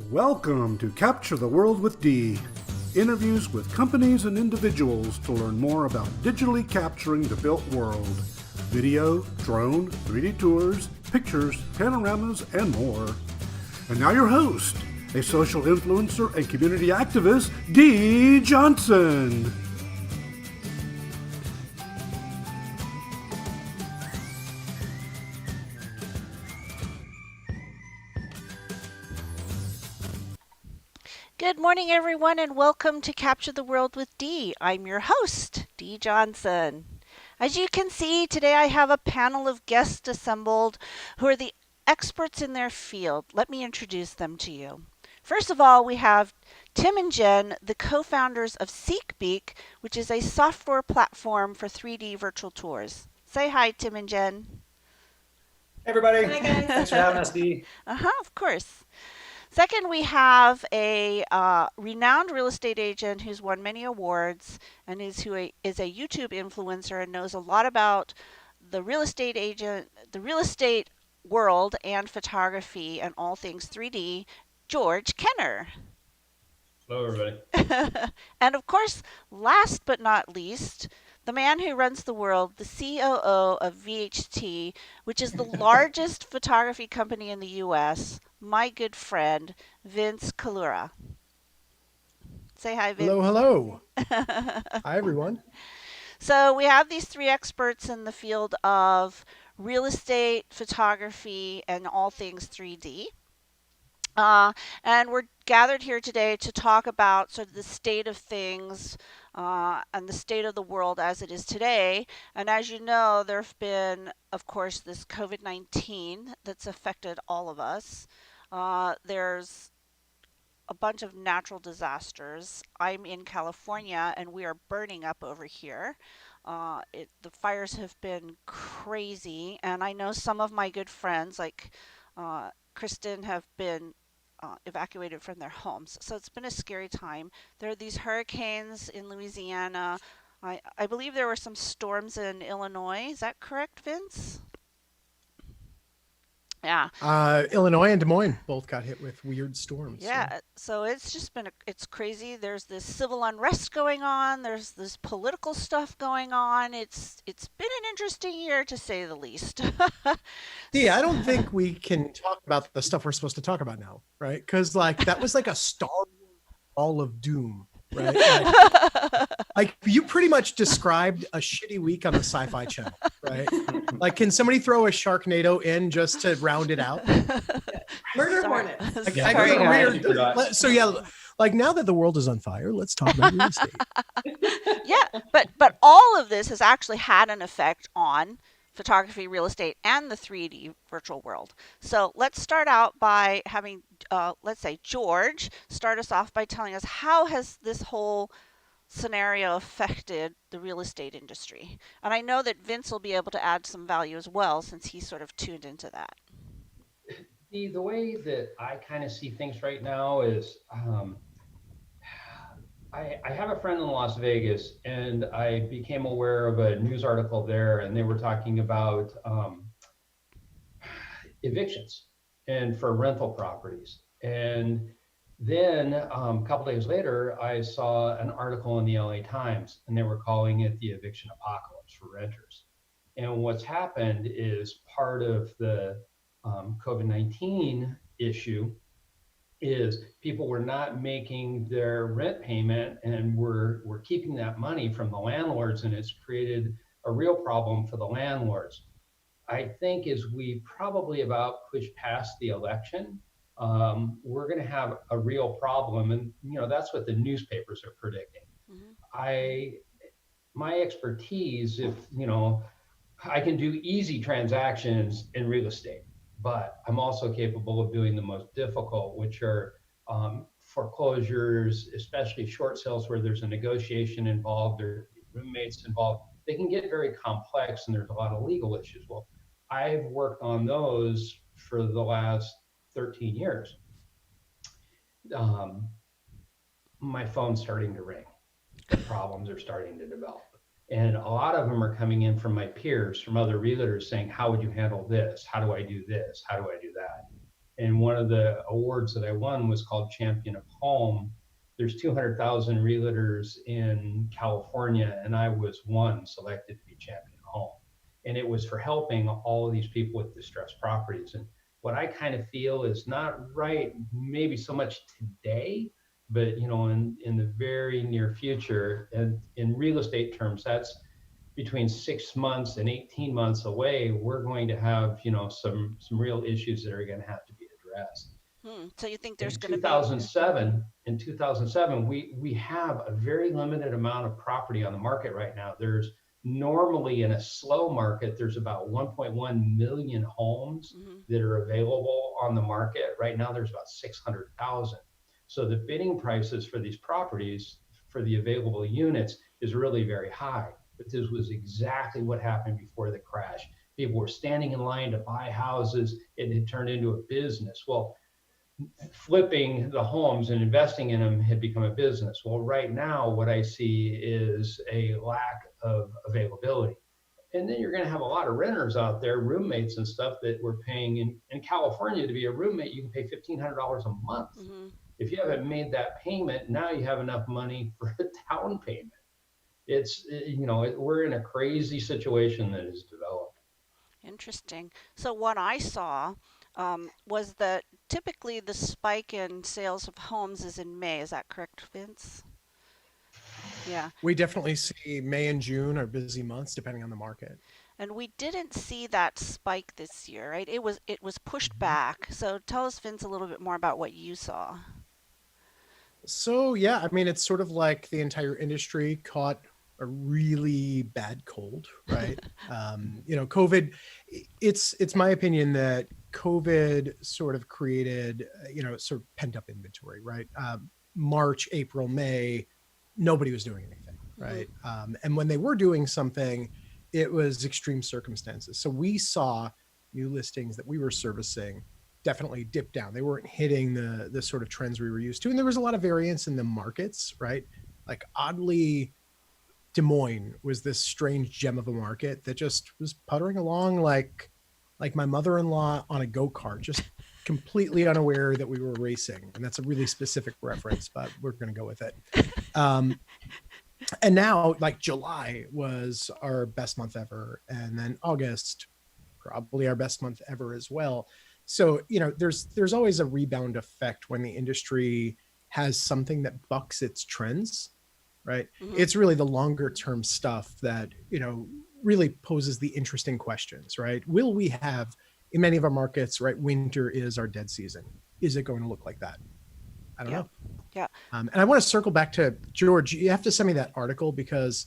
Welcome to Capture the World with D. Interviews with companies and individuals to learn more about digitally capturing the built world. Video, drone, 3D tours, pictures, panoramas, and more. And now your host, a social influencer and community activist, D. Johnson. Good morning, everyone, and welcome to Capture the World with Dee. I'm your host, Dee Johnson. As you can see, today I have a panel of guests assembled who are the experts in their field. Let me introduce them to you. First of all, we have Tim and Jen, the co-founders of SeekBeak, which is a software platform for 3D virtual tours. Say hi, Tim and Jen. Hey everybody. Hi guys. Thanks for having us, Dee. Of course. Second, we have a renowned real estate agent who's won many awards and is a YouTube influencer and knows a lot about the real estate world and photography and all things 3D, George Kenner. Hello, everybody. And of course, last but not least, the man who runs the world, the COO of VHT, which is the largest photography company in the U.S., my good friend, Vince Collura. Say hi, Vince. Hello. Hi, everyone. So we have these three experts in the field of real estate, photography, and all things 3D. And we're gathered here today to talk about sort of the state of things and the state of the world as it is today. And as you know, there have been, of course, this COVID-19 that's affected all of us. There's a bunch of natural disasters. I'm in California and we are burning up over here. The fires have been crazy, and I know some of my good friends, like Kristen, have been evacuated from their homes. So it's been a scary time. There are these hurricanes in Louisiana. I believe there were some storms in Illinois. Is that correct, Vince? Yeah. Illinois and Des Moines both got hit with weird storms. Yeah, so it's just been, it's crazy. There's this civil unrest going on. There's this political stuff going on. It's been an interesting year, to say the least. Yeah, I don't think we can talk about the stuff we're supposed to talk about now, right? Because that was like a Star Wars Ball of Doom, right? Like you pretty much described a shitty week on the Sci-Fi Channel, right? Like, can somebody throw a Sharknado in just to round it out? Murder Hornet. So yeah, like now that the world is on fire, let's talk about real estate. Yeah, but all of this has actually had an effect on photography, real estate, and the 3D virtual world. So let's start out by having, let's say, George start us off by telling us how has this whole scenario affected the real estate industry. And I know that Vince will be able to add some value as well, since he's sort of tuned into that. The way that I kind of see things right now is I have a friend in Las Vegas, and I became aware of a news article there, and they were talking about evictions and for rental properties. And then a couple days later, I saw an article in the LA Times, and they were calling it the eviction apocalypse for renters. And what's happened is part of the COVID-19 issue is people were not making their rent payment, and we're keeping that money from the landlords, and it's created a real problem for the landlords. I think as we probably about push past the election, we're going to have a real problem, and that's what the newspapers are predicting. Mm-hmm. My expertise, if I can do easy transactions in real estate, but I'm also capable of doing the most difficult, which are foreclosures, especially short sales where there's a negotiation involved or roommates involved. They can get very complex, and there's a lot of legal issues. Well, I've worked on those for the last 13 years. My phone's starting to ring. The problems are starting to develop. And a lot of them are coming in from my peers, from other realtors saying, how would you handle this? How do I do this? How do I do that? And one of the awards that I won was called Champion of Home. There's 200,000 realtors in California, and I was one selected to be Champion of Home. And it was for helping all of these people with distressed properties. And what I kind of feel is not right, maybe so much today, but in the very near future, and in real estate terms, that's between 6 months and 18 months away. We're going to have some real issues that are going to have to be addressed. So you think there's In going to be 2007, we have a very limited amount of property on the market right now. There's normally, in a slow market, there's about 1.1 million homes that are available on the market. Right now, there's about 600,000. So the bidding prices for these properties, for the available units, is really very high. But this was exactly what happened before the crash. People were standing in line to buy houses. It had turned into a business. Well, flipping the homes and investing in them had become a business. Well, right now, what I see is a lack of availability. And then you're going to have a lot of renters out there, roommates and stuff, that were paying in California. To be a roommate, you can pay $1,500 a month. If you haven't made that payment, now you have enough money for a down payment. We're in a crazy situation that is developed. Interesting. So what I saw was that typically the spike in sales of homes is in May. Is that correct, Vince? Yeah. We definitely see May and June are busy months depending on the market. And we didn't see that spike this year, right? It was pushed back. So tell us, Vince, a little bit more about what you saw. So yeah, I mean, it's sort of like the entire industry caught a really bad cold, right? COVID, it's my opinion that COVID sort of created, sort of pent up inventory, right? March, April, May, nobody was doing anything, right? And when they were doing something, it was extreme circumstances. So we saw new listings that we were servicing definitely dip down. They weren't hitting the sort of trends we were used to. And there was a lot of variance in the markets, right? Like oddly, Des Moines was this strange gem of a market that just was puttering along like my mother-in-law on a go-kart, just completely unaware that we were racing. And that's a really specific reference, but we're going to go with it. And now, like, July was our best month ever. And then August, probably our best month ever as well. So, there's always a rebound effect when the industry has something that bucks its trends, right? It's really the longer term stuff that, really poses the interesting questions, right? Will we have, in many of our markets, right, winter is our dead season? Is it going to look like that? I don't know. Yeah. And I want to circle back to George. You have to send me that article because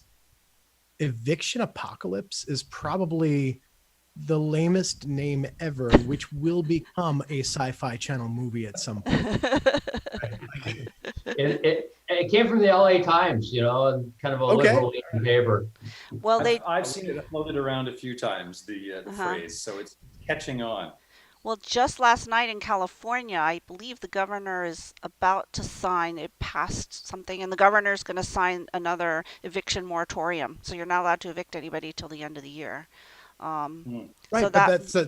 Eviction Apocalypse is probably the lamest name ever, which will become a Sci-Fi Channel movie at some point. It came from the LA Times, and kind of a liberal paper. Well, I've seen it floated around a few times, the phrase, so it's catching on. Well, just last night in California, I believe the governor is about to sign, it passed something, and the governor is going to sign another eviction moratorium. So you're not allowed to evict anybody till the end of the year. Right, so but so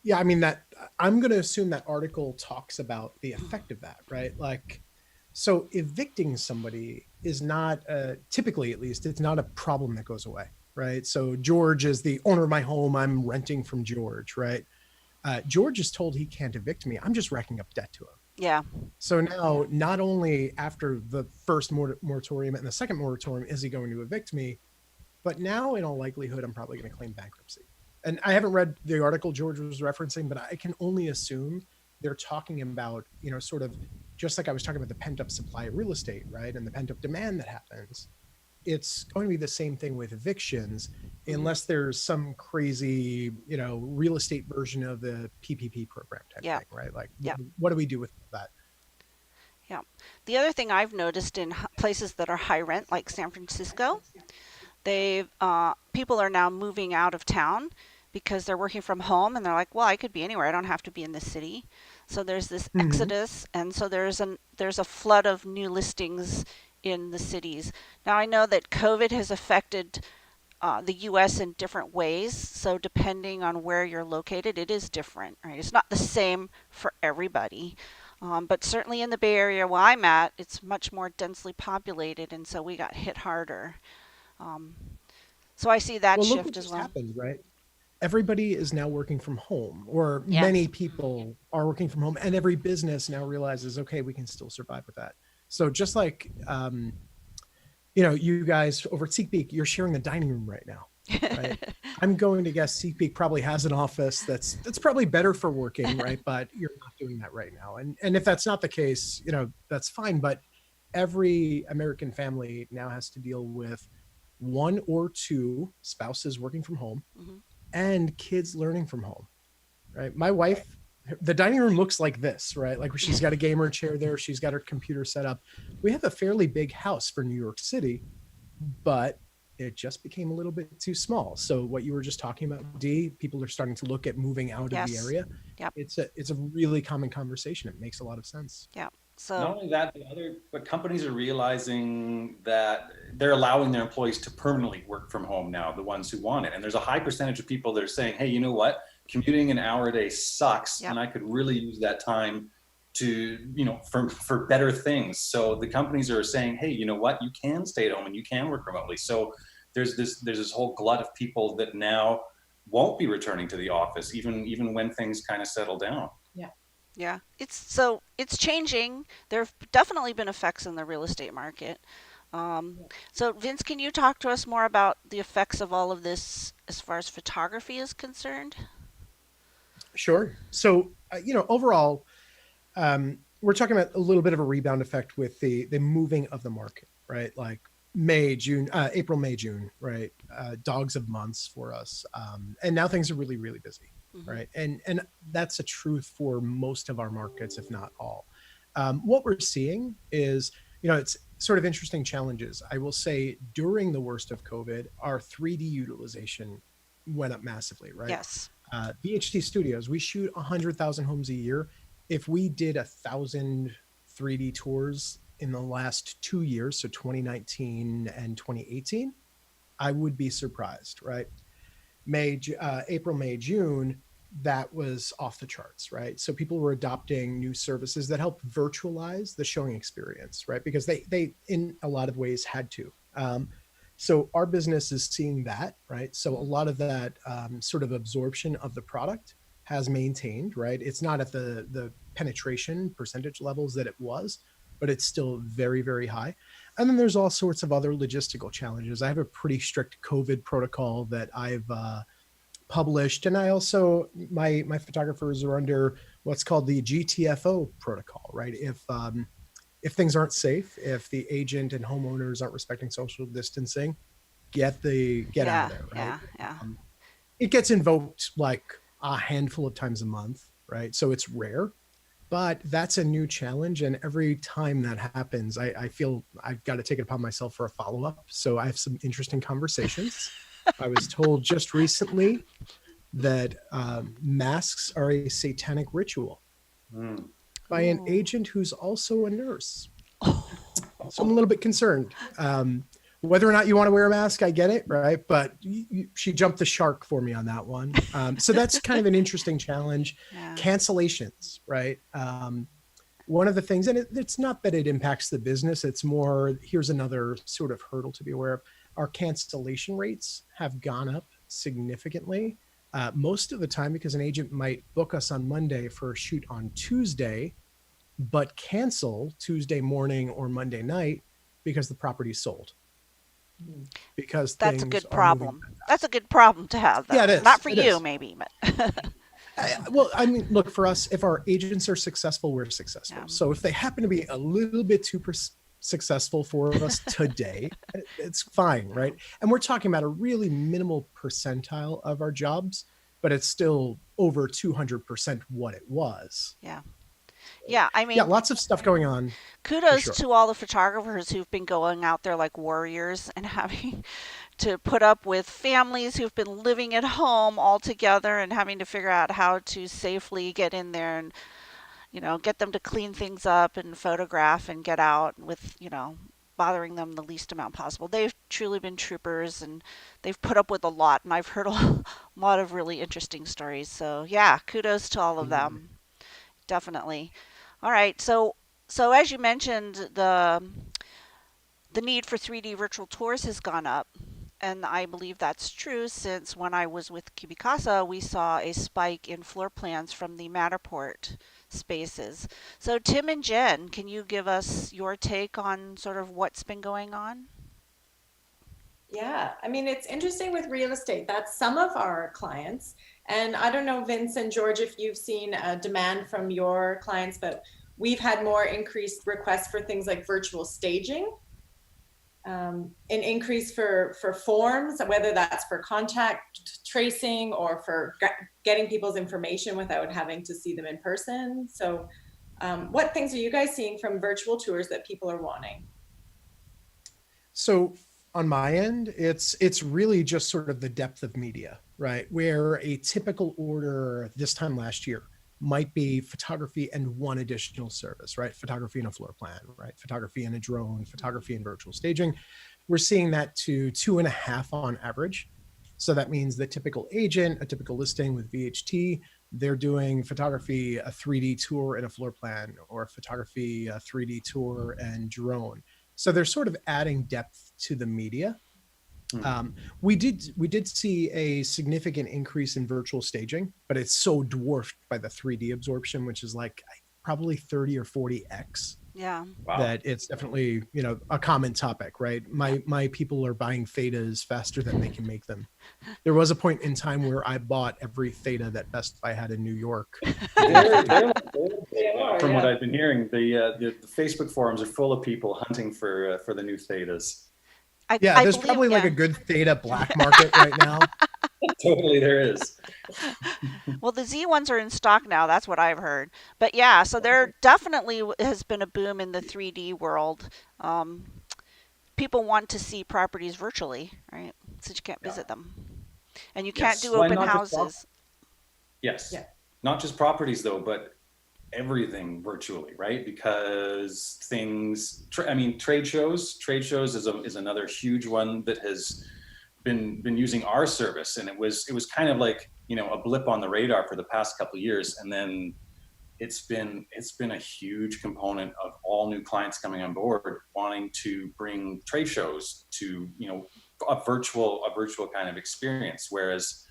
yeah, I mean, that I'm going to assume that article talks about the effect of that, right? Like, so evicting somebody is not typically, at least, it's not a problem that goes away, right? So George is the owner of my home. I'm renting from George, right? George is told he can't evict me. I'm just racking up debt to him. Yeah. So now, not only after the first moratorium and the second moratorium is he going to evict me, but now in all likelihood, I'm probably going to claim bankruptcy. And I haven't read the article George was referencing, but I can only assume they're talking about, sort of just like I was talking about the pent up supply of real estate, right? And the pent up demand that happens. It's going to be the same thing with evictions, unless there's some crazy, real estate version of the PPP program type thing, right? Like, what do we do with that? Yeah. The other thing I've noticed in places that are high rent, like San Francisco, people are now moving out of town because they're working from home, and they're like, well, I could be anywhere. I don't have to be in the city. So there's this exodus, and so there's a flood of new listings in the cities. Now I know that COVID has affected the U.S. in different ways. So depending on where you're located, it is different, right? It's not the same for everybody. But certainly in the Bay Area where I'm at, it's much more densely populated, and so we got hit harder. Um, so I see that Well, look what shift as just well. happened, right? Everybody is now working from home, or many Yes. people are working from home, and every business now realizes, okay, we can still survive with that. So just like you guys over at SeekBeak, you're sharing the dining room right now, right? I'm going to guess SeekBeak probably has an office that's probably better for working, right? But you're not doing that right now. And if that's not the case, that's fine. But every American family now has to deal with one or two spouses working from home Hmm. and kids learning from home, right? My wife, the dining room looks like this, right? Like she's got a gamer chair there, she's got her computer set up. We have a fairly big house for New York City, but it just became a little bit too small. So what you were just talking about, D, people are starting to look at moving out of the Yes. area. Yep. It's a really common conversation. It makes a lot of sense. Yep. Not So only that, but companies are realizing that they're allowing their employees to permanently work from home now, the ones who want it. And there's a high percentage of people that are saying, hey, you know what? Commuting an hour a day sucks, yep. and I could really use that time to, for better things. So the companies are saying, hey, you know what? You can stay at home and you can work remotely. So there's this whole glut of people that now won't be returning to the office, even when things kind of settle down. Yeah, it's changing. There have definitely been effects in the real estate market. So Vince, can you talk to us more about the effects of all of this as far as photography is concerned? Sure. So, overall, we're talking about a little bit of a rebound effect with the moving of the market, right? Like May, June, April, May, June, right? Dogs of months for us, and now things are really, really busy, Hmm. right? And that's a truth for most of our markets, if not all. What we're seeing is, it's sort of interesting challenges. I will say during the worst of COVID, our 3D utilization went up massively, right? Yes. VHT Studios, we shoot 100,000 homes a year. If we did 1,000 3D tours in the last 2 years, so 2019 and 2018, I would be surprised, right? April, May, June, that was off the charts, right? So people were adopting new services that help virtualize the showing experience, right? Because they in a lot of ways had to. So our business is seeing that, right? So a lot of that sort of absorption of the product has maintained, right? It's not at the penetration percentage levels that it was, but it's still very, very high. And then there's all sorts of other logistical challenges. I have a pretty strict COVID protocol that I've published, and I also my photographers are under what's called the GTFO protocol, right? If things aren't safe, if the agent and homeowners aren't respecting social distancing, get out Yeah. of there, right? Yeah. Yeah. Um, it gets invoked like a handful of times a month, right? So it's rare, but that's a new challenge. And every time that happens, I feel I've got to take it upon myself for a follow up. So I have some interesting conversations. I was told just recently that masks are a satanic ritual Mm. by an Ooh. agent who's also a nurse. So I'm a little bit concerned. Whether or not you want to wear a mask, I get it, right? But she jumped the shark for me on that one. So that's kind of an interesting challenge. Yeah. Cancellations, right? One of the things, and it's not that it impacts the business, it's more, here's another sort of hurdle to be aware of. Our cancellation rates have gone up significantly. Most of the time, because an agent might book us on Monday for a shoot on Tuesday, but cancel Tuesday morning or Monday night because the property's sold. Because That's a things good are moving. problem. That's a good problem to have, Yeah, it though. is. Not for It you, is. maybe, but Well, I mean, look, for us, if our agents are successful, we're successful. Yeah. So if they happen to be a little bit too successful for us today, it's fine, right? And we're talking about a really minimal percentile of our jobs, but it's still over 200% what it was. yeah. Yeah. I Yeah, mean, lots of stuff going on. kudos sure. to all the photographers who've been going out there like warriors and having to put up with families who've been living at home all together and having to figure out how to safely get in there and, get them to clean things up and photograph and get out with, bothering them the least amount possible. They've truly been troopers, and they've put up with a lot, and I've heard a lot of really interesting stories. So yeah, kudos to all of them. Definitely. All right. So as you mentioned, the need for 3D virtual tours has gone up. And I believe that's true since when I was with Cubicasa, we saw a spike in floor plans from the Matterport spaces. So Tim and Jen, can you give us your take on sort of what's been going on? Yeah, I mean, it's interesting with real estate. That's some of our clients. And I don't know, Vince and George, if you've seen a demand from your clients, but we've had more increased requests for things like virtual staging, an increase for forms, whether that's for contact tracing or for getting people's information without having to see them in person. So what things are you guys seeing from virtual tours that people are wanting? So on my end, it's really just sort of the depth of media, right? Where a typical order this time last year might be photography and one additional service, right? Photography and a floor plan, right? Photography and a drone, photography and virtual staging. We're seeing that to 2.5 on average. So that means the typical agent, a typical listing with VHT, they're doing photography, a 3D tour and a floor plan, or photography, a 3D tour and drone. So they're sort of adding depth to the media. We did see a significant increase in virtual staging, but it's so dwarfed by the 3D absorption, which is like probably 30 or 40x. Yeah. Wow. That it's definitely, a common topic, right? My people are buying Thetas faster than they can make them. There was a point in time where I bought every Theta that Best Buy had in New York. From what I've been hearing, the Facebook forums are full of people hunting for the new Thetas. Yeah, there's probably like a good Theta black market right now. Totally, there is. Well, the Z ones are in stock now. That's what I've heard. But yeah, so there definitely has been a boom in the 3D world. People want to see properties virtually, right? Since you can't visit them, and you can't do open houses. Yes. Yeah. Not just properties though, but everything virtually, right? Because things, trade shows is another huge one that has been using our service, and it was kind of like a blip on the radar for the past couple of years, and then it's been a huge component of all new clients coming on board wanting to bring trade shows to a virtual kind of experience, whereas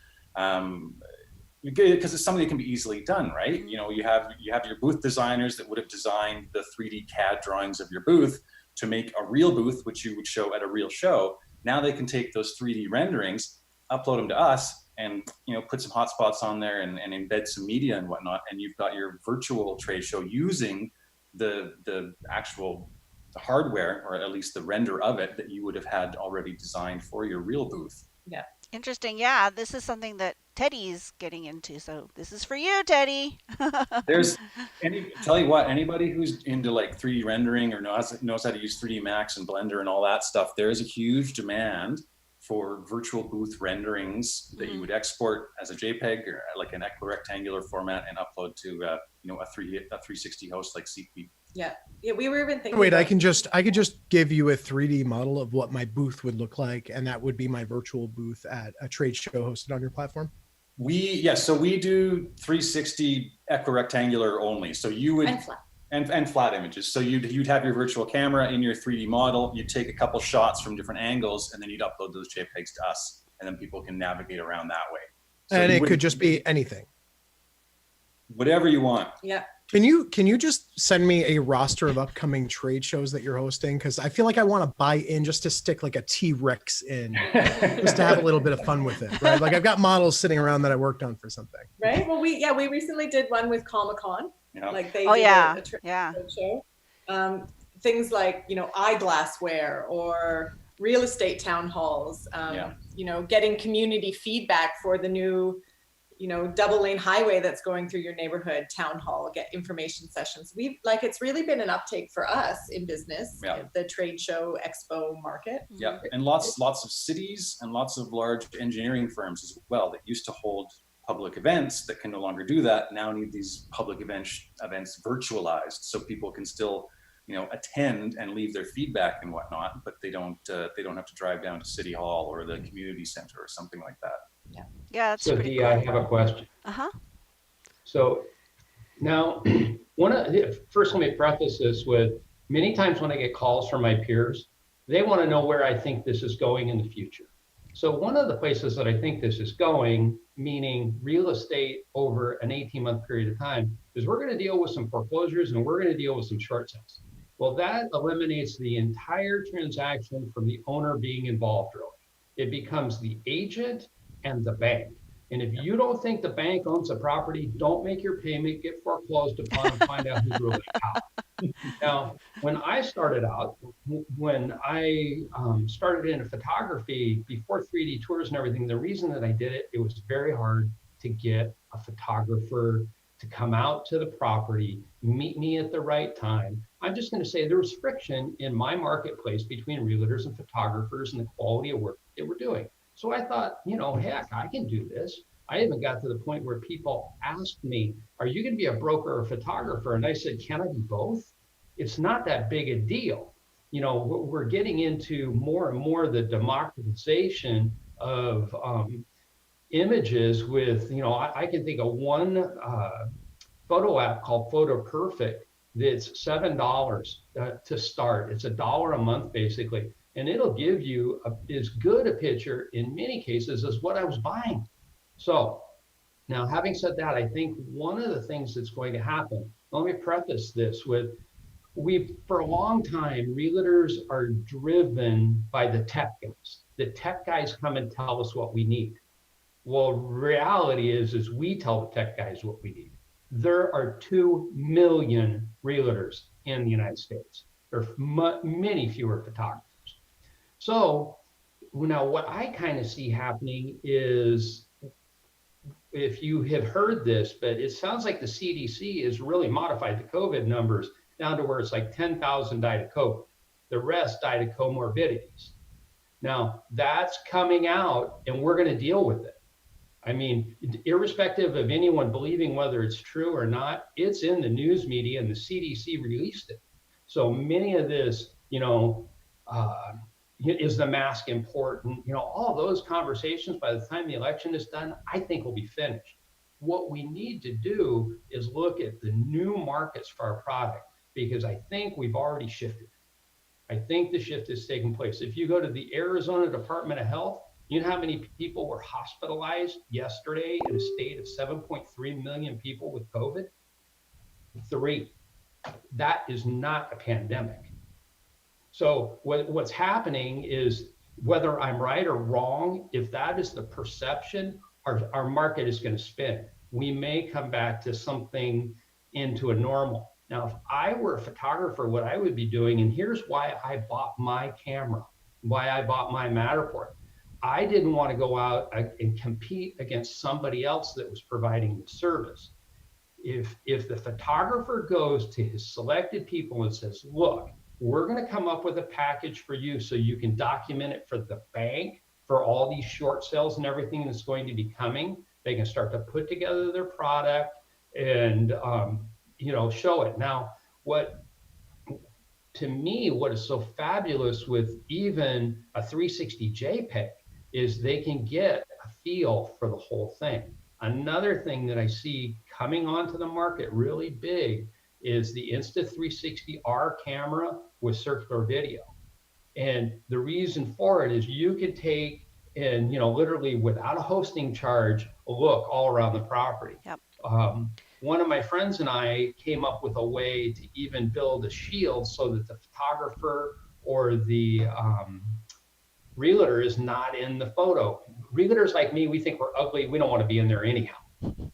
because it's something that can be easily done, right? You have your booth designers that would have designed the 3D CAD drawings of your booth to make a real booth, which you would show at a real show. Now they can take those 3D renderings, upload them to us, and put some hotspots on there and embed some media and whatnot, and you've got your virtual trade show using the actual hardware, or at least the render of it, that you would have had already designed for your real booth. Yeah. Interesting. Yeah, this is something that Teddy's getting into. So this is for you, Teddy. Tell you what, anybody who's into like 3D rendering or knows how to use 3D Max and Blender and all that stuff, there is a huge demand for virtual booth renderings that you would export as a JPEG or like an equirectangular format and upload to a 360 host like SeekBeak. Yeah, we were even thinking. Wait, I can just give you a 3D model of what my booth would look like, and that would be my virtual booth at a trade show hosted on your platform. So we do 360 equirectangular only. So you would and flat images. So you'd have your virtual camera in your 3D model. You'd take a couple shots from different angles, and then you'd upload those JPEGs to us, and then people can navigate around that way. So and it could just be anything. Whatever you want. Yeah. Can you just send me a roster of upcoming trade shows that you're hosting? Because I feel like I want to buy in just to stick like a T-Rex in, just to have a little bit of fun with it, right? Like I've got models sitting around that I worked on for something. Right. Well, we recently did one with Comic-Con. Yeah. Like they did a trade show. Things like eyeglassware or real estate town halls. Getting community feedback for the new double lane highway that's going through your neighborhood, town hall, get information sessions. It's really been an uptake for us in business, the trade show expo market. Yeah, and lots of cities and lots of large engineering firms as well that used to hold public events that can no longer do that, now need these public events virtualized, so people can still attend and leave their feedback and whatnot, but they don't have to drive down to City Hall or the community center or something like that. Yeah, that's So pretty Dee, I cool. have a question. Uh-huh. So now, first let me preface this with, many times when I get calls from my peers, they want to know where I think this is going in the future. So one of the places that I think this is going, meaning real estate over an 18-month period of time, is we're going to deal with some foreclosures and we're going to deal with some short sales. Well, that eliminates the entire transaction from the owner being involved, really. It becomes the agent and the bank. And if you don't think the bank owns the property, don't make your payment, get foreclosed upon, and find out who's really out. Now, when I started out, when I started into photography before 3D tours and everything, the reason that I did it, it was very hard to get a photographer to come out to the property, meet me at the right time. I'm just going to say there was friction in my marketplace between realtors and photographers and the quality of work they were doing. So I thought, heck, I can do this. I even got to the point where people asked me, are you going to be a broker or a photographer? And I said, can I be both? It's not that big a deal. We're getting into more and more the democratization of images with, I can think of one photo app called Photo Perfect that's $7 to start. It's $1 a month, basically. And it'll give you as good a picture in many cases as what I was buying. So now, having said that, I think one of the things that's going to happen, let me preface this with, for a long time, realtors are driven by the tech guys. The tech guys come and tell us what we need. Well, reality is we tell the tech guys what we need. There are 2 million realtors in the United States. There are many fewer photographers. So now what I kind of see happening is, if you have heard this, but it sounds like the CDC has really modified the COVID numbers down to where it's like 10,000 died of COVID. The rest died of comorbidities. Now that's coming out and we're going to deal with it. I mean, irrespective of anyone believing whether it's true or not, it's in the news media and the CDC released it. So many of this, is the mask important? All those conversations, by the time the election is done, I think will be finished. What we need to do is look at the new markets for our product, because I think we've already shifted. I think the shift has taken place. If you go to the Arizona Department of Health, you know how many people were hospitalized yesterday in a state of 7.3 million people with COVID? 3. That is not a pandemic. So what's happening is, whether I'm right or wrong, if that is the perception, our market is going to spin. We may come back to something into a normal. Now, if I were a photographer, what I would be doing, and here's why I bought my camera, why I bought my Matterport. I didn't want to go out and compete against somebody else that was providing the service. If the photographer goes to his selected people and says, look, we're going to come up with a package for you so you can document it for the bank, for all these short sales and everything that's going to be coming. They can start to put together their product and show it. Now, to me, what is so fabulous with even a 360 JPEG is they can get a feel for the whole thing. Another thing that I see coming onto the market really big is the Insta360R camera with circular video. And the reason for it is you could take and, literally without a hosting charge, look all around the property. Yep. One of my friends and I came up with a way to even build a shield so that the photographer or the realtor is not in the photo. Realtors like me, we think we're ugly. We don't want to be in there anyhow.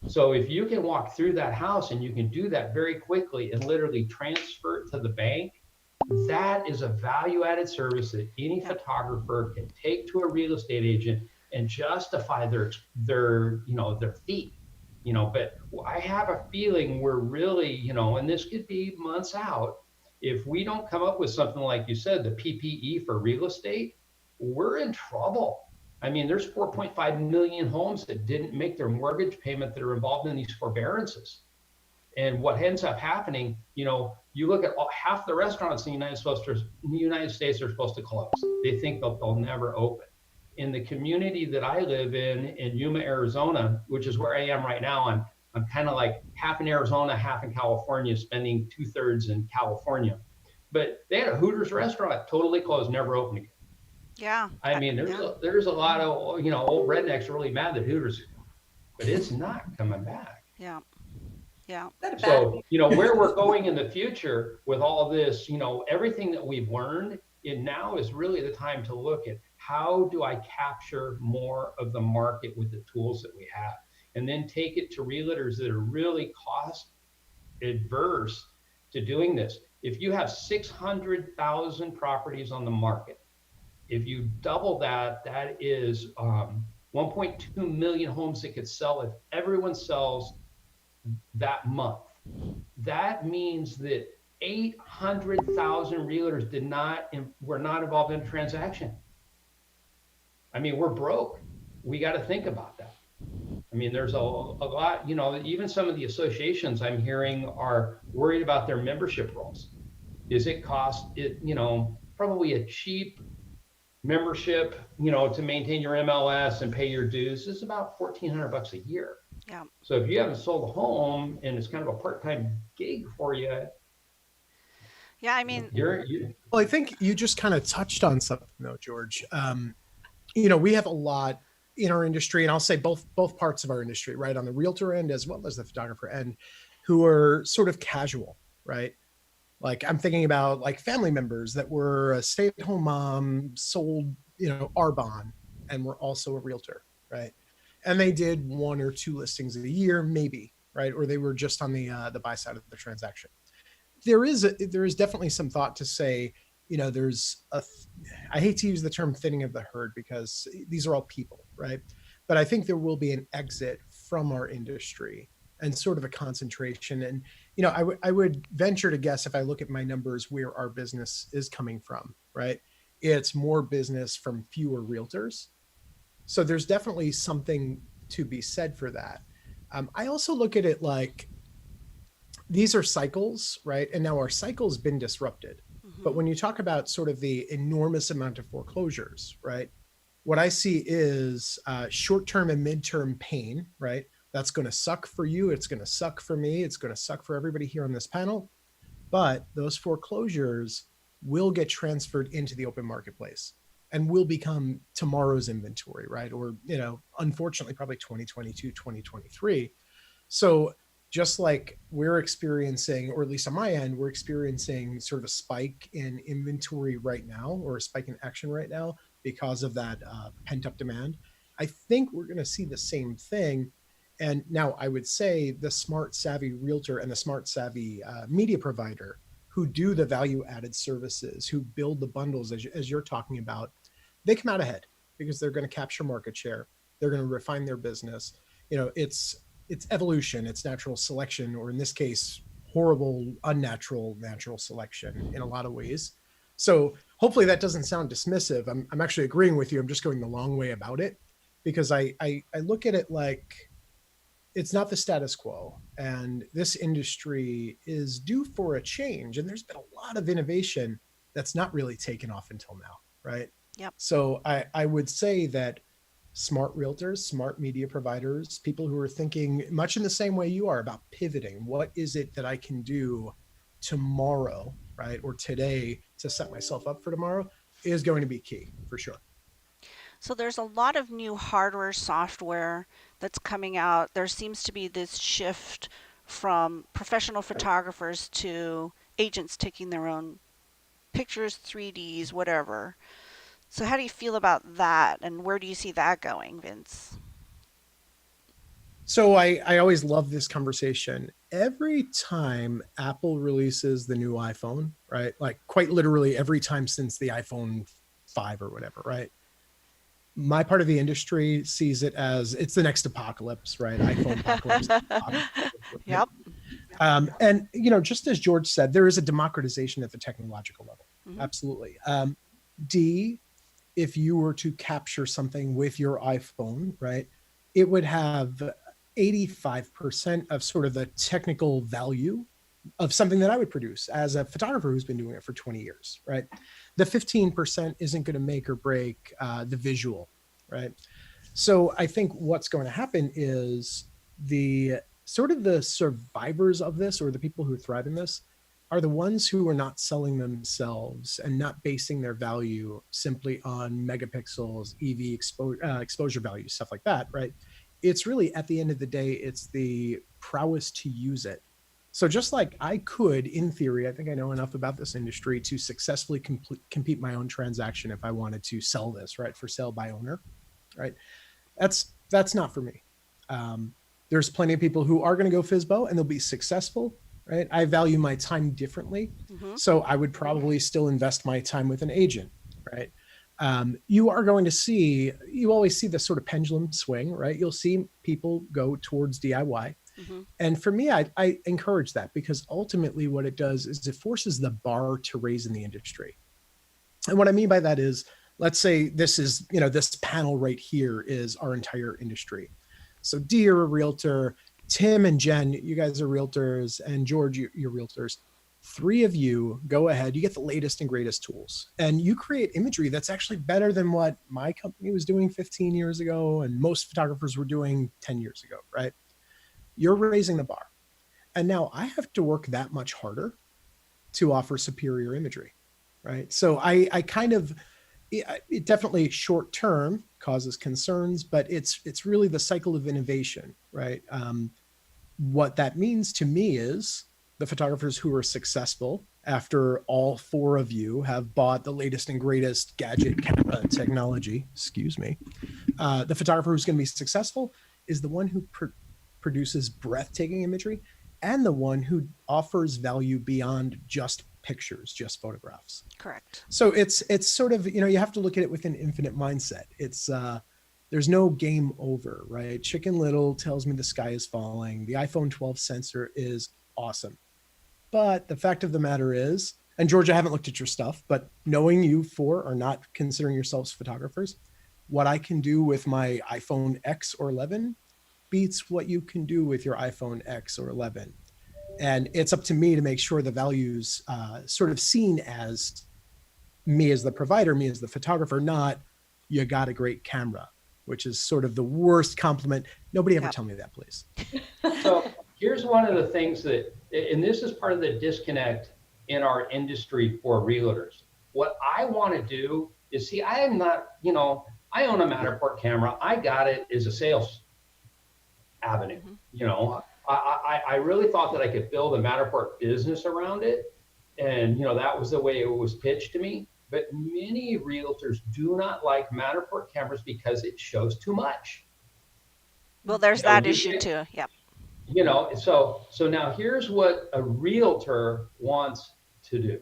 So if you can walk through that house and you can do that very quickly and literally transfer it to the bank, that is a value-added service that any photographer can take to a real estate agent and justify their fee. But I have a feeling we're really, and this could be months out, if we don't come up with something like you said, the PPE for real estate, we're in trouble. I mean, there's 4.5 million homes that didn't make their mortgage payment that are involved in these forbearances. And what ends up happening, you look at half the restaurants in the United States are supposed to close. They think they'll never open. In the community that I live in Yuma, Arizona, which is where I am right now, I'm kind of like half in Arizona, half in California, spending 2/3 in California. But they had a Hooters restaurant totally closed, never opened again. Yeah. I mean, there's a lot of old rednecks really mad that Hooters is gone, but it's not coming back. Yeah. Yeah. So, where we're going in the future with all this, everything that we've learned, and now is really the time to look at how do I capture more of the market with the tools that we have, and then take it to realtors that are really cost adverse to doing this. If you have 600,000 properties on the market, if you double that, that is 1.2 million homes that could sell if everyone sells that month. That means that 800,000 realtors were not involved in a transaction. I mean, we're broke. We got to think about that. I mean, there's a lot, even some of the associations I'm hearing are worried about their membership rolls. Is it probably a cheap membership, to maintain your MLS and pay your dues is about $1,400 a year. Yeah. So if you haven't sold a home and it's kind of a part-time gig for you, yeah, I mean, Well, I think you just kind of touched on something though, George. We have a lot in our industry, and I'll say both parts of our industry, right, on the realtor end as well as the photographer end, who are sort of casual, right? Like I'm thinking about like family members that were a stay-at-home mom, sold, Arbonne, and were also a realtor, right? And they did 1 or 2 listings a year, maybe, right? Or they were just on the buy side of the transaction. There is definitely some thought to say, I hate to use the term thinning of the herd because these are all people, right? But I think there will be an exit from our industry and sort of a concentration. And, I would venture to guess, if I look at my numbers, where our business is coming from, right? It's more business from fewer realtors. So there's definitely something to be said for that. I also look at it like these are cycles, right? And now our cycle's been disrupted. But when you talk about sort of the enormous amount of foreclosures, right? What I see is short-term and mid-term pain, right? That's going to suck for you. It's going to suck for me. It's going to suck for everybody here on this panel. But those foreclosures will get transferred into the open marketplace and will become tomorrow's inventory, right? Or, unfortunately, probably 2022, 2023. So just like we're experiencing, or at least on my end, we're experiencing sort of a spike in inventory right now, or a spike in action right now because of that pent up demand. I think we're going to see the same thing. And now I would say the smart savvy realtor and the smart savvy media provider who do the value added services, who build the bundles as you're talking about, they come out ahead because they're going to capture market share. They're going to refine their business. It's evolution, it's natural selection, or in this case, horrible, unnatural, natural selection in a lot of ways. So hopefully that doesn't sound dismissive. I'm actually agreeing with you. I'm just going the long way about it because I look at it like it's not the status quo, and this industry is due for a change. And there's been a lot of innovation that's not really taken off until now, right? Yep. So I would say that smart realtors, smart media providers, people who are thinking much in the same way you are about pivoting. What is it that I can do tomorrow, right? Or today to set myself up for tomorrow is going to be key for sure. So there's a lot of new hardware, software that's coming out. There seems to be this shift from professional photographers to agents taking their own pictures, 3Ds, whatever. So how do you feel about that, and where do you see that going, Vince? So I always love this conversation. Every time Apple releases the new iPhone, right? Like quite literally every time since the iPhone 5 or whatever, right? My part of the industry sees it as it's the next apocalypse, right? iPhone apocalypse. Yep. And, just as George said, there is a democratization at the technological level. Mm-hmm. Absolutely. If you were to capture something with your iPhone, right, it would have 85% of sort of the technical value of something that I would produce as a photographer who's been doing it for 20 years, right? The 15% isn't going to make or break the visual, right? So I think what's going to happen is the sort of the survivors of this, or the people who thrive in this, are the ones who are not selling themselves and not basing their value simply on megapixels, exposure values, stuff like that, right? It's really, at the end of the day, it's the prowess to use it. So just like I could, in theory, I think I know enough about this industry to successfully compete my own transaction if I wanted to sell this, right, for sale by owner, right? That's not for me. There's plenty of people who are going to go FISBO and they'll be successful, right? I value my time differently. So I would probably still invest my time with an agent, right? You are going to see, you always see this sort of pendulum swing, right? You'll see people go towards DIY. And for me, I encourage that, because ultimately what it does is it forces the bar to raise in the industry. And what I mean by that is, let's say this is, this panel right here is our entire industry. So Dee, you're a realtor, Tim and Jen, you guys are realtors, and George, you're realtors. Three of you go ahead, you get the latest and greatest tools, and you create imagery that's actually better than what my company was doing 15 years ago and most photographers were doing 10 years ago, right? You're raising the bar. And now I have to work that much harder to offer superior imagery, right? So I kind of, it definitely short term causes concerns, but it's really the cycle of innovation, right? What that means to me is the photographers who are successful after all four of you have bought the latest and greatest gadget camera technology, the photographer who's going to be successful is the one who produces breathtaking imagery, and the one who offers value beyond just pictures, just photographs. Correct. So it's sort of, you have to look at it with an infinite mindset. It's there's no game over, right? Chicken Little tells me the sky is falling. The iPhone 12 sensor is awesome. But the fact of the matter is, and George, I haven't looked at your stuff, but knowing you four are not considering yourselves photographers, what I can do with my iPhone X or 11 beats what you can do with your iPhone X or 11. And it's up to me to make sure the value's sort of seen as me as the provider, me as the photographer, not you got a great camera, which is sort of the worst compliment. Nobody ever tell me that, please. So here's one of the things that, and this is part of the disconnect in our industry for realtors. What I want to do is, see, I am not, I own a Matterport camera. I got it as a sales avenue. I really thought that I could build a Matterport business around it. And, that was the way it was pitched to me. But many realtors do not like Matterport cameras because it shows too much. Well, there's that issue too. Yep. So now here's what a realtor wants to do.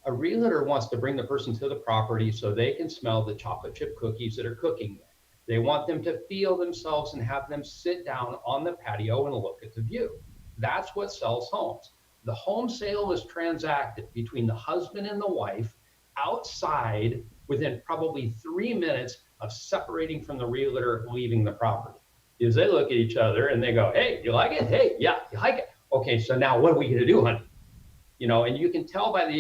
A realtor wants to bring the person to the property so they can smell the chocolate chip cookies that are cooking there. They want them to feel themselves and have them sit down on the patio and look at the view. That's what sells homes. The home sale is transacted between the husband and the wife outside within probably 3 minutes of separating from the realtor leaving the property. Is they look at each other and they go, hey, you like it? Hey, yeah, you like it? Okay, so now what are we going to do, honey? And you can tell by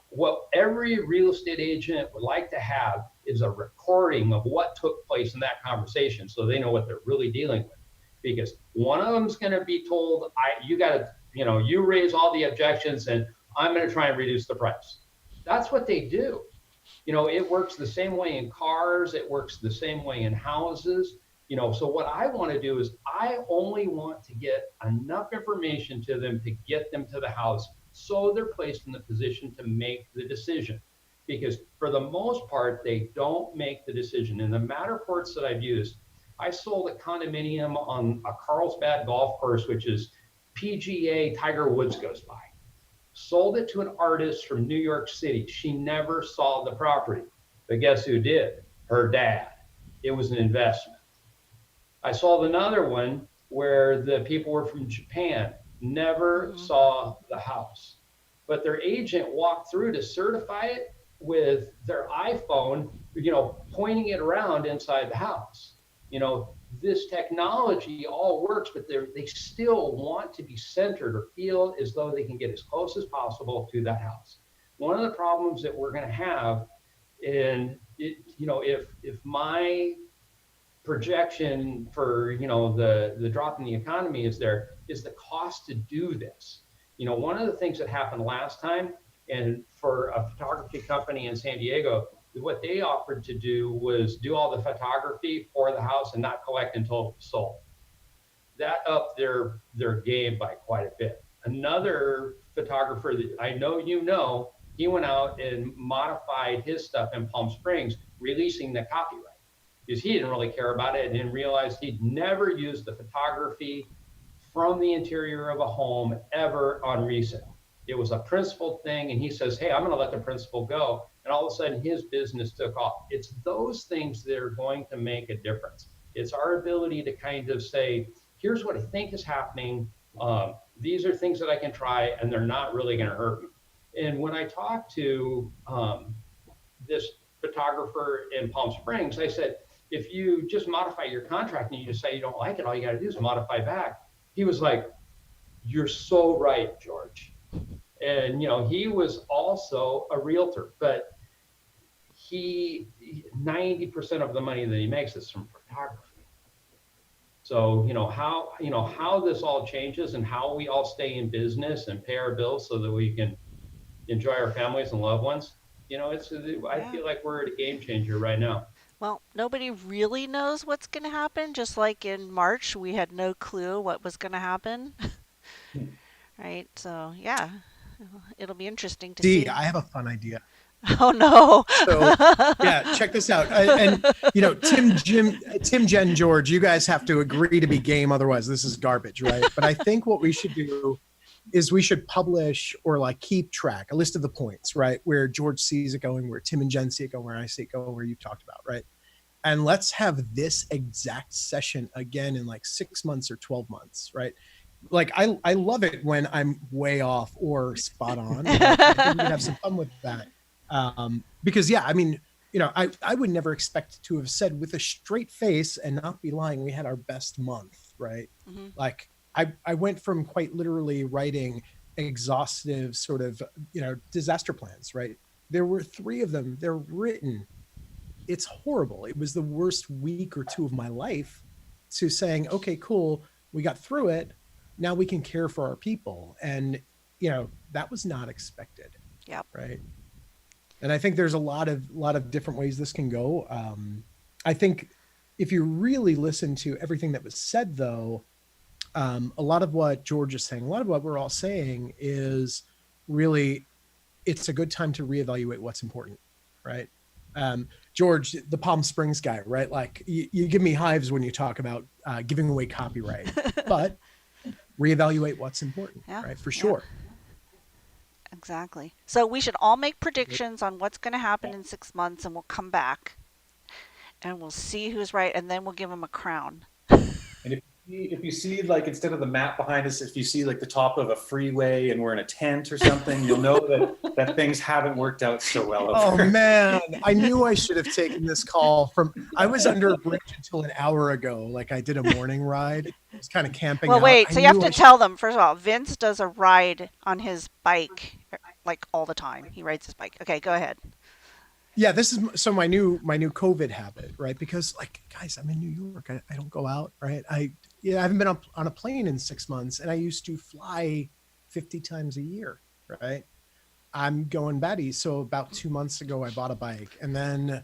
what every real estate agent would like to have is a recording of what took place in that conversation so they know what they're really dealing with. Because one of them's going to be told, you raise all the objections and I'm going to try and reduce the price. That's what they do. It works the same way in cars. It works the same way in houses. So what I want to do is I only want to get enough information to them to get them to the house so they're placed in the position to make the decision. Because for the most part, they don't make the decision. In the Matterports that I've used, I sold a condominium on a Carlsbad golf course, which is PGA, Tiger Woods goes by. Sold it to an artist from New York City. She never saw the property. But guess who did? Her dad. It was an investment. I sold another one where the people were from Japan, never saw the house. But their agent walked through to certify it with their iPhone, pointing it around inside the house. this technology all works, but they still want to be centered or feel as though they can get as close as possible to that house. One of the problems that we're going to have, and if my projection for the drop in the economy is the cost to do this. One of the things that happened last time, and for a photography company in San Diego, what they offered to do was do all the photography for the house and not collect until it was sold. That upped their game by quite a bit. Another photographer that I know he went out and modified his stuff in Palm Springs, releasing the copyright, because he didn't really care about it and realized he'd never used the photography from the interior of a home ever on resale. It was a principal thing, and he says, hey, I'm going to let the principal go. And all of a sudden, his business took off. It's those things that are going to make a difference. It's our ability to kind of say, here's what I think is happening. These are things that I can try, and they're not really going to hurt me. And when I talked to this photographer in Palm Springs, I said, if you just modify your contract and you just say you don't like it, all you got to do is modify back. He was like, you're so right, George. And, he was also a realtor, but 90% of the money that he makes is from photography. So, how this all changes and how we all stay in business and pay our bills so that we can enjoy our families and loved ones. I feel like we're at a game changer right now. Well, nobody really knows what's going to happen. Just like in March, we had no clue what was going to happen. Right? So, yeah, it'll be interesting to see. I have a fun idea. Oh, no. So, yeah, check this out. And Tim, Jen, George, you guys have to agree to be game. Otherwise, this is garbage, right? But I think what we should do is we should publish or keep track, a list of the points, right? Where George sees it going, where Tim and Jen see it going, where I see it going, where you've talked about, right? And let's have this exact session again in 6 months or 12 months, right? I love it when I'm way off or spot on. I think we have some fun with that. Because I would never expect to have said with a straight face and not be lying, we had our best month, right? Mm-hmm. I went from quite literally writing exhaustive sort of, disaster plans, right? There were 3 of them. They're written. It's horrible. It was the worst week or 2 of my life, to saying, okay, cool. We got through it. Now we can care for our people. And, that was not expected. Yep. Right. And I think there's a lot of different ways this can go. I think if you really listen to everything that was said, though, a lot of what George is saying, a lot of what we're all saying is really, it's a good time to reevaluate what's important, right? George, the Palm Springs guy, right? You give me hives when you talk about giving away copyright, but reevaluate what's important, right? For sure. Exactly. So we should all make predictions on what's going to happen in 6 months, and we'll come back and we'll see who's right, and then we'll give them a crown. And if you see instead of the map behind us, if you see the top of a freeway and we're in a tent or something, you'll know that things haven't wored out so well. Oh man, I knew I should have taken this call I was under a bridge until an hour ago. I did a morning ride. I was kind of camping. Well, out. wait, so you have to tell them, first of all, Vince does a ride on his bike all the time. He rides his bike. Okay, go ahead. Yeah, this is my new COVID habit, right? Because guys, I'm in New York. I don't go out, right? I haven't been on a plane in 6 months, and I used to fly 50 times a year, right? I'm going batty. So about 2 months ago, I bought a bike, and then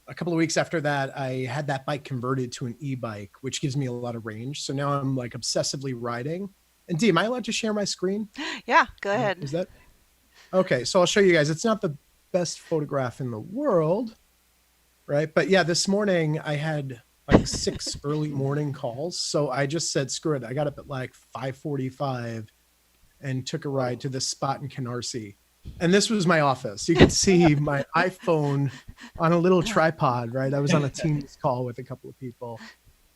a couple of weeks after that, I had that bike converted to an e-bike, which gives me a lot of range. So now I'm obsessively riding. And Dee, am I allowed to share my screen? Yeah, go ahead. Is that okay? So I'll show you guys. It's not the best photograph in the world, right? But yeah, this morning I had 6 early morning calls. So I just said, screw it. I got up at 5:45 and took a ride to this spot in Canarsie. And this was my office. You could see my iPhone on a little tripod, right? I was on a Teams call with a couple of people.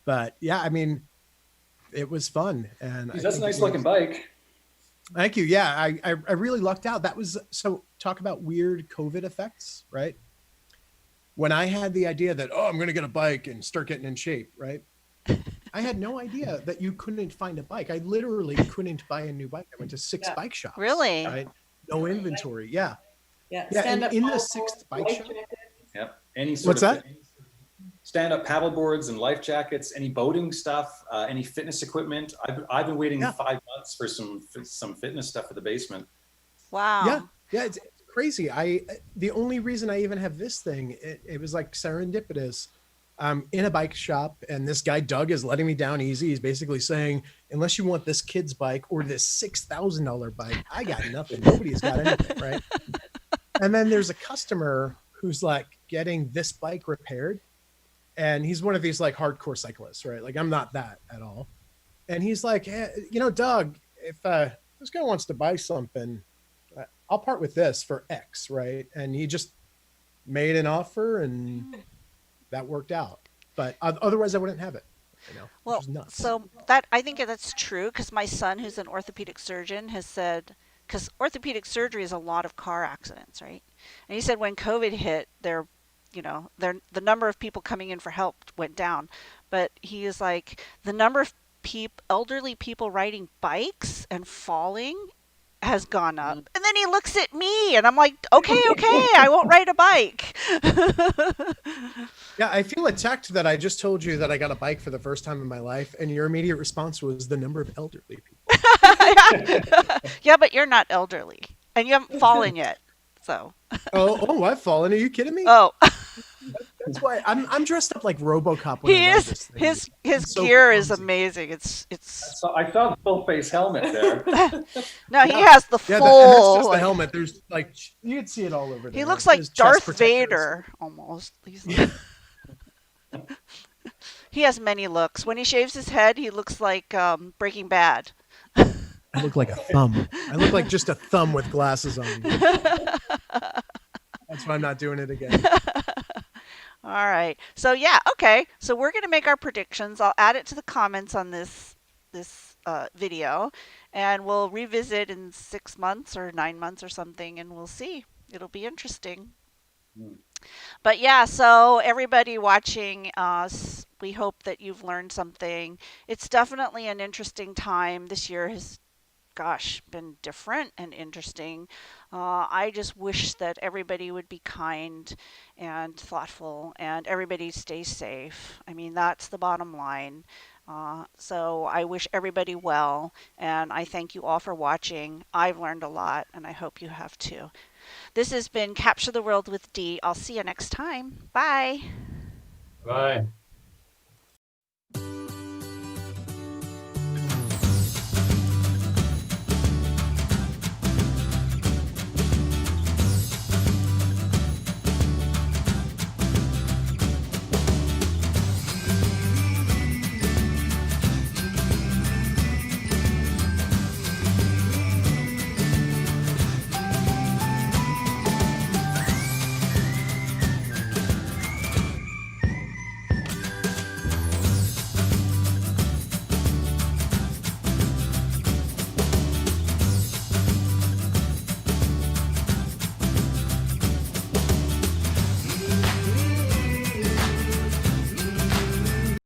But yeah, it was fun. And that's a nice looking bike. Thank you. Yeah, I really lucked out. So talk about weird COVID effects, right? When I had the idea that, I'm going to get a bike and start getting in shape, right? I had no idea that you couldn't find a bike. I literally couldn't buy a new bike. I went to 6 Yeah. bike shops. Really? Right? No inventory. Yeah. Yeah, Yeah. stand And up in the paddle 6th boards, bike life shop. jackets. Yep. Any sort What's of that? stand-up paddle boards and life jackets, any boating stuff, any fitness equipment. I've been waiting Yeah. 5 months for some fitness stuff for the basement. Wow. Yeah. Yeah. It's crazy. The only reason I even have this thing, it was like serendipitous. I'm in a bike shop and this guy, Doug, is letting me down easy. He's basically saying, unless you want this kid's bike or this $6,000 bike, I got nothing. Nobody's got anything. Right. And then there's a customer who's like getting this bike repaired. And he's one of these like hardcore cyclists, right? Like I'm not that at all. And he's like, hey, Doug, if this guy wants to buy something, I'll part with this for X, right? And he just made an offer and that worked out. But otherwise I wouldn't have it, Well, which is nuts. so that I think that's true because my son, who's an orthopedic surgeon, has said because orthopedic surgery is a lot of car accidents, right? And he said when COVID hit, the number of people coming in for help went down, but he is like the number of elderly people riding bikes and falling has gone up. And then he looks at me and I'm like, okay, I won't ride a bike. Yeah, I feel attacked that I just told you that I got a bike for the first time in my life, and your immediate response was the number of elderly people. Yeah, but you're not elderly and you haven't fallen yet. So. Oh, I've fallen. Are you kidding me? Oh. That's why I'm dressed up like RoboCop. When He I ride is this thing. his so gear is clumsy. amazing. It's So I saw the full face helmet there. no, he has the Yeah, and that's full just the like, helmet. There's like you can see it all over there. he looks His like chest Darth protectors. Vader almost. He's like, he has many looks. When he shaves his head, he looks like Breaking Bad. I look like a thumb. I look like just a thumb with glasses on. That's why I'm not doing it again. All right. So yeah, okay. So we're going to make our predictions. I'll add it to the comments on this video, and we'll revisit in 6 months or 9 months or something, and we'll see. It'll be interesting. But yeah, so everybody watching us, we hope that you've learned something. It's definitely an interesting time. This year has, been different and interesting. I just wish that everybody would be kind and thoughtful and everybody stays safe. I mean, that's the bottom line. So I wish everybody well, and I thank you all for watching. I've learned a lot, and I hope you have too. This has been Capture the World with Dee. I'll see you next time. Bye. Bye.